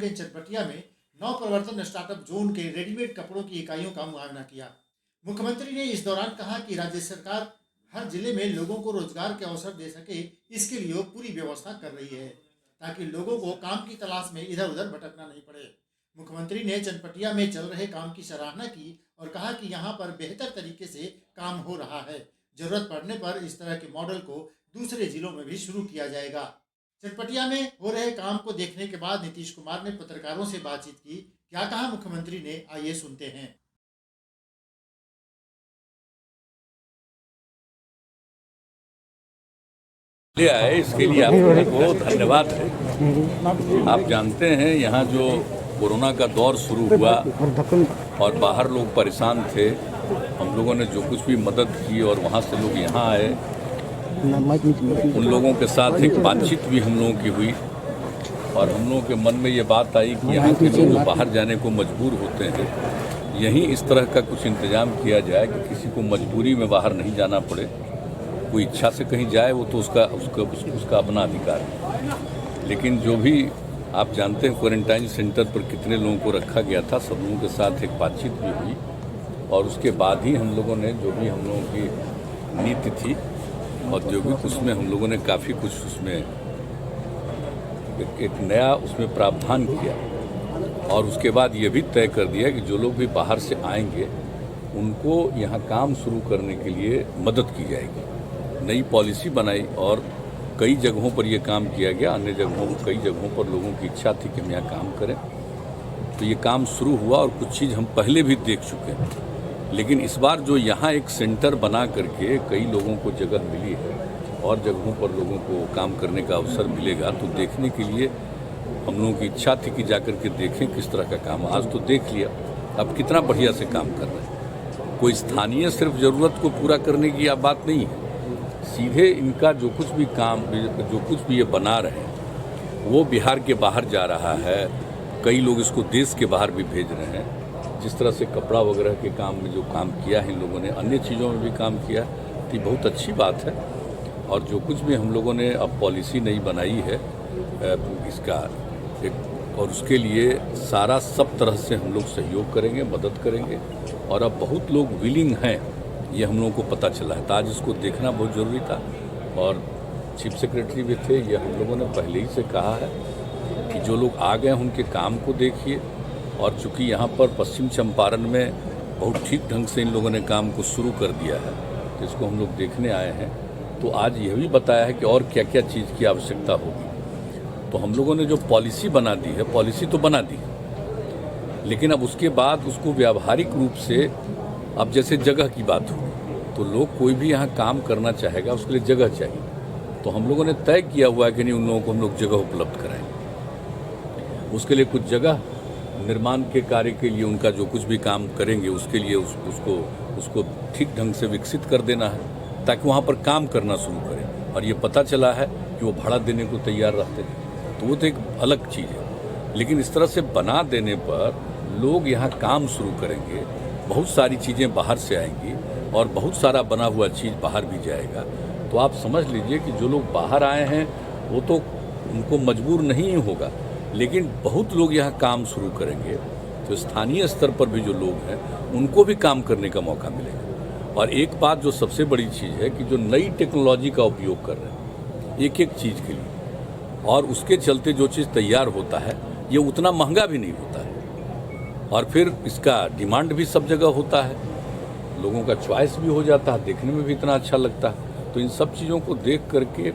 ने चनपटिया में नवप्रवर्तन startup zone के रेडीमेड कपड़ों की इकाइयों का मुआयना किया। मुख्यमंत्री ने इस दौरान कहा कि राज्य सरकार हर जिले में लोगों को रोजगार के अवसर दे सके, इसके लिए पूरी व्यवस्था कर रही है ताकि लोगों को काम की तलाश में इधर उधर भटकना नहीं पड़े। मुख्यमंत्री ने चनपटिया में चल रहे काम की सराहना की और कहा कि यहाँ पर बेहतर तरीके से काम हो रहा है। जरूरत पड़ने पर इस तरह के मॉडल को दूसरे जिलों में भी शुरू किया जाएगा। चनपटिया में हो रहे काम को देखने के बाद नीतीश कुमार ने पत्रकारों से बातचीत की। क्या कहा मुख्यमंत्री ने, आइए सुनते हैं। ले आए इसके लिए आप लोगों को धन्यवाद है। आप जानते हैं यहाँ जो कोरोना का दौर शुरू हुआ और बाहर लोग परेशान थे, हम लोगों ने जो कुछ भी मदद की और वहाँ से लोग यहाँ आए, उन लोगों के साथ एक बातचीत भी हम लोगों की हुई और हम लोगों के मन में ये बात आई कि यहाँ के लोग जो बाहर जाने को मजबूर होते हैं, यहीं इस तरह का कुछ इंतजाम किया जाए कि किसी को मजबूरी में बाहर नहीं जाना पड़े। कोई इच्छा से कहीं जाए वो तो उसका अपना अधिकार है, लेकिन जो भी आप जानते हैं क्वारंटाइन सेंटर पर कितने लोगों को रखा गया था, सब लोगों के साथ एक बातचीत भी हुई और उसके बाद ही हम लोगों ने जो भी हम लोगों की नीति थी औद्योगिक, उसमें हम लोगों ने काफ़ी कुछ उसमें एक नया उसमें प्रावधान किया और उसके बाद ये भी तय कर दिया कि जो लोग भी बाहर से आएंगे उनको यहाँ काम शुरू करने के लिए मदद की जाएगी। नई पॉलिसी बनाई और कई जगहों पर यह काम किया गया। अन्य कई जगहों पर लोगों की इच्छा थी कि हम यहाँ काम करें, तो ये काम शुरू हुआ और कुछ चीज़ हम पहले भी देख चुके हैं। लेकिन इस बार जो यहाँ एक सेंटर बना करके कई लोगों को जगह मिली है और जगहों पर लोगों को काम करने का अवसर मिलेगा, तो देखने के लिए हम लोगों की इच्छा थी कि जाकर के देखें किस तरह का काम। आज तो देख लिया, अब कितना बढ़िया से काम कर रहे हैं। कोई स्थानीय सिर्फ ज़रूरत को पूरा करने की अब बात नहीं है, सीधे इनका जो कुछ भी काम, जो कुछ भी ये बना रहे हैं वो बिहार के बाहर जा रहा है। कई लोग इसको देश के बाहर भी भेज रहे हैं। जिस तरह से कपड़ा वगैरह के काम में जो काम किया है इन लोगों ने, अन्य चीज़ों में भी काम किया, तो बहुत अच्छी बात है। और जो कुछ भी हम लोगों ने अब पॉलिसी नई बनाई है इसका और उसके लिए सब तरह से हम लोग सहयोग करेंगे, मदद करेंगे और अब बहुत लोग विलिंग हैं, ये हम लोगों को पता चला है। तो आज इसको देखना बहुत ज़रूरी था और चीफ सेक्रेटरी भी थे, ये हम लोगों ने पहले ही से कहा है कि जो लोग आ गए उनके काम को देखिए। और चूँकि यहाँ पर पश्चिम चंपारण में बहुत ठीक ढंग से इन लोगों ने काम को शुरू कर दिया है, तो इसको हम लोग देखने आए हैं। तो आज यह भी बताया है कि और क्या क्या चीज़ की आवश्यकता होगी। तो हम लोगों ने जो पॉलिसी बना दी है, पॉलिसी तो बना दी, लेकिन अब उसके बाद उसको व्यावहारिक रूप से, अब जैसे जगह की बात हो तो लोग कोई भी यहाँ काम करना चाहेगा, उसके लिए जगह चाहिए। तो हम लोगों ने तय किया हुआ है कि नहीं, उन लोगों को हम लोग जगह उपलब्ध कराएंगे। उसके लिए कुछ जगह निर्माण के कार्य के लिए उनका जो कुछ भी काम करेंगे उसके लिए उसको ठीक ढंग से विकसित कर देना है ताकि वहाँ पर काम करना शुरू करें। और ये पता चला है कि वो भाड़ा देने को तैयार रहते हैं, तो वो तो एक अलग चीज़ है। लेकिन इस तरह से बना देने पर लोग यहाँ काम शुरू करेंगे, बहुत सारी चीज़ें बाहर से आएंगी और बहुत सारा बना हुआ चीज़ बाहर भी जाएगा। तो आप समझ लीजिए कि जो लोग बाहर आए हैं वो तो उनको मजबूर नहीं होगा, लेकिन बहुत लोग यहाँ काम शुरू करेंगे, तो स्थानीय स्तर पर भी जो लोग हैं उनको भी काम करने का मौका मिलेगा। और एक बात जो सबसे बड़ी चीज़ है कि जो नई टेक्नोलॉजी का उपयोग कर रहे हैं एक एक चीज़ के लिए, और उसके चलते जो चीज़ तैयार होता है ये उतना महंगा भी नहीं होता है और फिर इसका डिमांड भी सब जगह होता है, लोगों का चॉइस भी हो जाता है, देखने में भी इतना अच्छा लगता है। तो इन सब चीज़ों को देख करके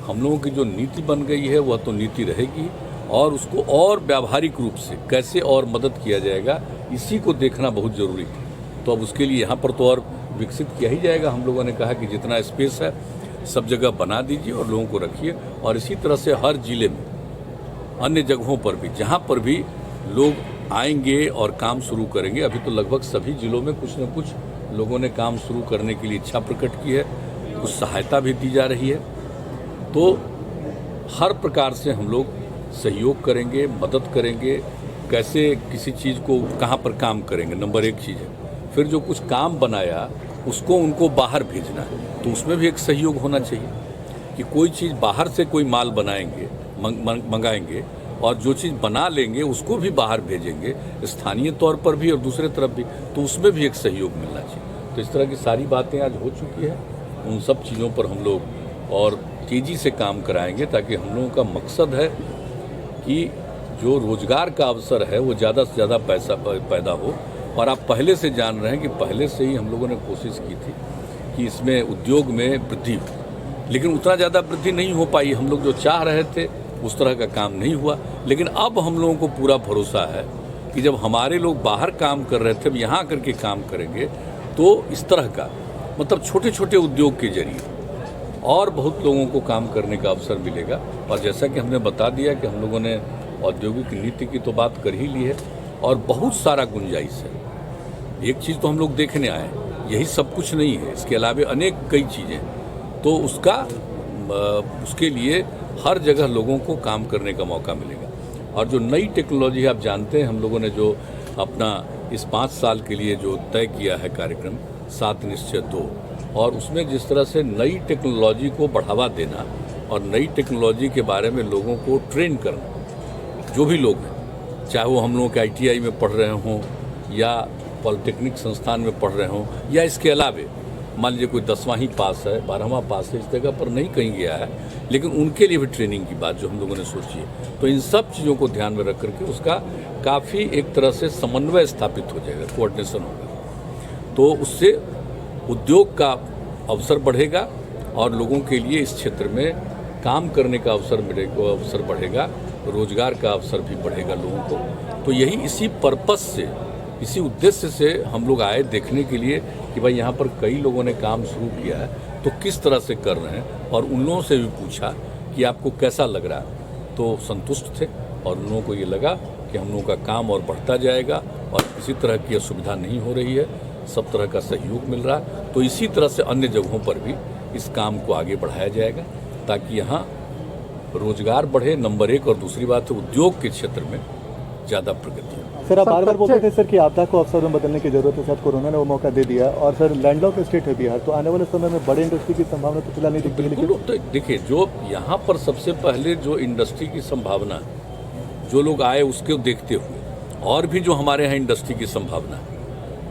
हम लोगों की जो नीति बन गई है वह तो नीति रहेगी और उसको और व्यावहारिक रूप से कैसे और मदद किया जाएगा, इसी को देखना बहुत ज़रूरी है। तो अब उसके लिए यहाँ पर तो और विकसित किया ही जाएगा। हम लोगों ने कहा कि जितना स्पेस है सब जगह बना दीजिए और लोगों को रखिए, और इसी तरह से हर जिले में, अन्य जगहों पर भी जहाँ पर भी लोग आएंगे और काम शुरू करेंगे, अभी तो लगभग सभी जिलों में कुछ न कुछ लोगों ने काम शुरू करने के लिए इच्छा प्रकट की है, कुछ सहायता भी दी जा रही है। तो हर प्रकार से हम लोग सहयोग करेंगे, मदद करेंगे, कैसे किसी चीज़ को कहाँ पर काम करेंगे, नंबर एक चीज़ है। फिर जो कुछ काम बनाया उसको उनको बाहर भेजना है, तो उसमें भी एक सहयोग होना चाहिए कि कोई चीज़ बाहर से कोई माल बनाएंगे, मंगाएंगे और जो चीज़ बना लेंगे उसको भी बाहर भेजेंगे, स्थानीय तौर पर भी और दूसरे तरफ भी, तो उसमें भी एक सहयोग मिलना चाहिए। तो इस तरह की सारी बातें आज हो चुकी है। उन सब चीज़ों पर हम लोग और तेज़ी से काम कराएंगे, ताकि हम लोगों का मकसद है कि जो रोज़गार का अवसर है वो ज़्यादा से ज़्यादा पैसा पैदा हो। और आप पहले से जान रहे हैं कि पहले से ही हम लोगों ने कोशिश की थी कि इसमें उद्योग में वृद्धि हो, लेकिन उतना ज़्यादा वृद्धि नहीं हो पाई। हम लोग जो चाह रहे थे उस तरह का काम नहीं हुआ। लेकिन अब हम लोगों को पूरा भरोसा है कि जब हमारे लोग बाहर काम कर रहे थे, अब यहाँ करके काम करेंगे तो इस तरह का मतलब छोटे छोटे उद्योग के जरिए और बहुत लोगों को काम करने का अवसर मिलेगा। और जैसा कि हमने बता दिया कि हम लोगों ने औद्योगिक नीति की तो बात कर ही ली है और बहुत सारा गुंजाइश है। एक चीज़ तो हम लोग देखने आए, यही सब कुछ नहीं है, इसके अलावा अनेक कई चीज़ें, तो उसके लिए हर जगह लोगों को काम करने का मौका मिलेगा। और जो नई टेक्नोलॉजी आप जानते हैं, हम लोगों ने जो अपना इस 5 साल के लिए जो तय किया है कार्यक्रम 7 निश्चय 2, और उसमें जिस तरह से नई टेक्नोलॉजी को बढ़ावा देना और नई टेक्नोलॉजी के बारे में लोगों को ट्रेन करना, जो भी लोग हैं, चाहे वो हम लोगों के ITI में पढ़ रहे हों या पॉलिटेक्निक संस्थान में पढ़ रहे हों या इसके अलावे मान लीजिए कोई 10वां ही पास है, 12वां पास है, इस जगह पर नहीं कहीं गया है, लेकिन उनके लिए भी ट्रेनिंग की बात जो हम लोगों ने सोची है। तो इन सब चीज़ों को ध्यान में रख करके उसका काफ़ी एक तरह से समन्वय स्थापित हो जाएगा, कोऑर्डिनेशन होगा, तो उससे उद्योग का अवसर बढ़ेगा और लोगों के लिए इस क्षेत्र में काम करने का अवसर बढ़ेगा, रोजगार का अवसर भी बढ़ेगा लोगों को। तो यही इसी पर्पस से, इसी उद्देश्य से हम लोग आए देखने के लिए कि भाई यहाँ पर कई लोगों ने काम शुरू किया है तो किस तरह से कर रहे हैं, और उन लोगों से भी पूछा कि आपको कैसा लग रहा है, तो संतुष्ट थे और उन लोगों को ये लगा कि हम लोगों का काम और बढ़ता जाएगा और किसी तरह की असुविधा नहीं हो रही है, सब तरह का सहयोग मिल रहा है। तो इसी तरह से अन्य जगहों पर भी इस काम को आगे बढ़ाया जाएगा ताकि यहाँ रोजगार बढ़े, नंबर 1, और दूसरी बात है उद्योग के क्षेत्र में ज़्यादा प्रगति हो। सर, आप बार बार बोलते थे सर कि आपदा को अवसर में बदलने की जरूरत है, शायद कोरोना ने वो मौका दे दिया, और सर लैंडलॉक स्टेट है बिहार, तो आने वाले समय में बड़े इंडस्ट्री की संभावना तो फिलहाल नहीं दिखती है। बिल्कुल, तो देखिए जो यहाँ पर सबसे पहले जो इंडस्ट्री की संभावना है, जो लोग आए उसको देखते हुए और भी जो हमारे यहाँ इंडस्ट्री की संभावना है,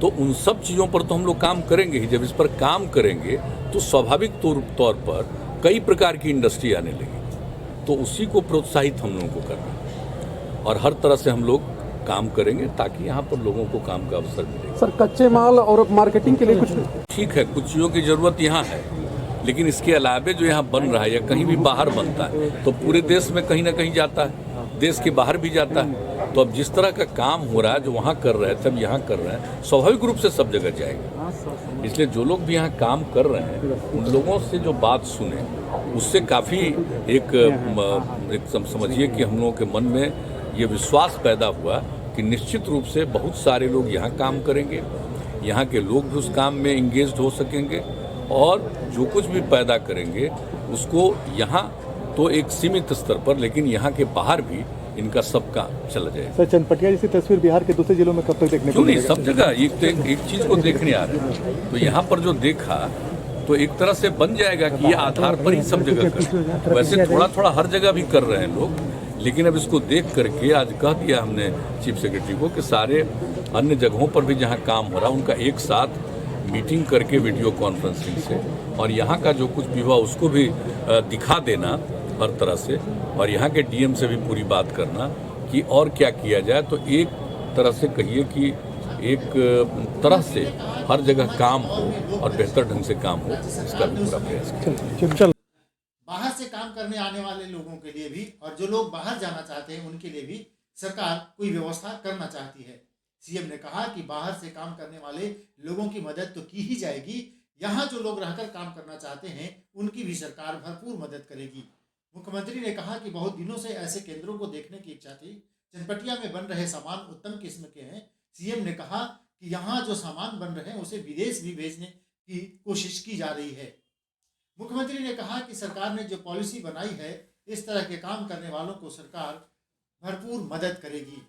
तो उन सब चीज़ों पर तो हम लोग काम करेंगे ही। जब इस पर काम करेंगे तो स्वाभाविक तौर पर कई प्रकार की इंडस्ट्री आने लगेगी, तो उसी को प्रोत्साहित हम लोगों को करना है और हर तरह से हम लोग काम करेंगे ताकि यहाँ पर लोगों को काम का अवसर मिले। सर, कच्चे माल और मार्केटिंग के लिए कुछ ठीक है, कुछ चीज़ों की ज़रूरत यहाँ है, लेकिन इसके अलावे जो यहाँ बन रहा है या कहीं भी बाहर बनता है तो पूरे देश में कहीं ना कहीं जाता है, देश के बाहर भी जाता है। तो अब जिस तरह का काम हो रहा है, जो वहाँ कर रहे हैं तब यहाँ कर रहे हैं, स्वाभाविक रूप से सब जगह जाएगा। इसलिए जो लोग भी यहाँ काम कर रहे हैं उन लोगों से जो बात सुने उससे काफ़ी एक समझिए कि हम लोगों के मन में ये विश्वास पैदा हुआ कि निश्चित रूप से बहुत सारे लोग यहाँ काम करेंगे, यहाँ के लोग भी उस काम में इंगेज्ड हो सकेंगे और जो कुछ भी पैदा करेंगे उसको यहाँ तो एक सीमित स्तर पर, लेकिन यहाँ के बाहर भी इनका सबका चला जाएगा। सर, चनपटिया जैसी तस्वीर बिहार के दूसरे जिलों में कब तक देखने को मिलेगी? सब जगह एक चीज़ को देखने आ रहे हैं, तो यहाँ पर जो देखा तो एक तरह से बन जाएगा कि ये आधार पर ही सब जगह कर, वैसे थोड़ा थोड़ा हर जगह भी कर रहे हैं लोग, लेकिन अब इसको देख करके आज कह दिया हमने चीफ सेक्रेटरी को कि सारे अन्य जगहों पर भी जहाँ काम हो रहा है उनका एक साथ मीटिंग करके वीडियो कॉन्फ्रेंसिंग से और यहाँ का जो कुछ भी हुआ उसको भी दिखा देना हर तरह से, और यहाँ के DM से भी पूरी बात करना कि और क्या किया जाए। तो एक तरह से कहिए कि एक तरह से हर जगह काम हो और बेहतर ढंग से काम हो, इसका भी पूरा प्रयास किया। बाहर से काम करने आने वाले लोगों के लिए भी और जो लोग बाहर जाना चाहते हैं उनके लिए भी सरकार कोई व्यवस्था करना चाहती है। CM ने कहा कि बाहर से काम करने वाले लोगों की मदद तो की ही जाएगी, यहाँ जो लोग रहकर काम करना चाहते हैं उनकी भी सरकार भरपूर मदद करेगी। मुख्यमंत्री ने कहा कि बहुत दिनों से ऐसे केंद्रों को देखने की इच्छा थी। चनपटिया में बन रहे सामान उत्तम किस्म के हैं। CM ने कहा कि यहाँ जो सामान बन रहे हैं उसे विदेश भी भेजने की कोशिश की जा रही है। मुख्यमंत्री ने कहा कि सरकार ने जो पॉलिसी बनाई है, इस तरह के काम करने वालों को सरकार भरपूर मदद करेगी।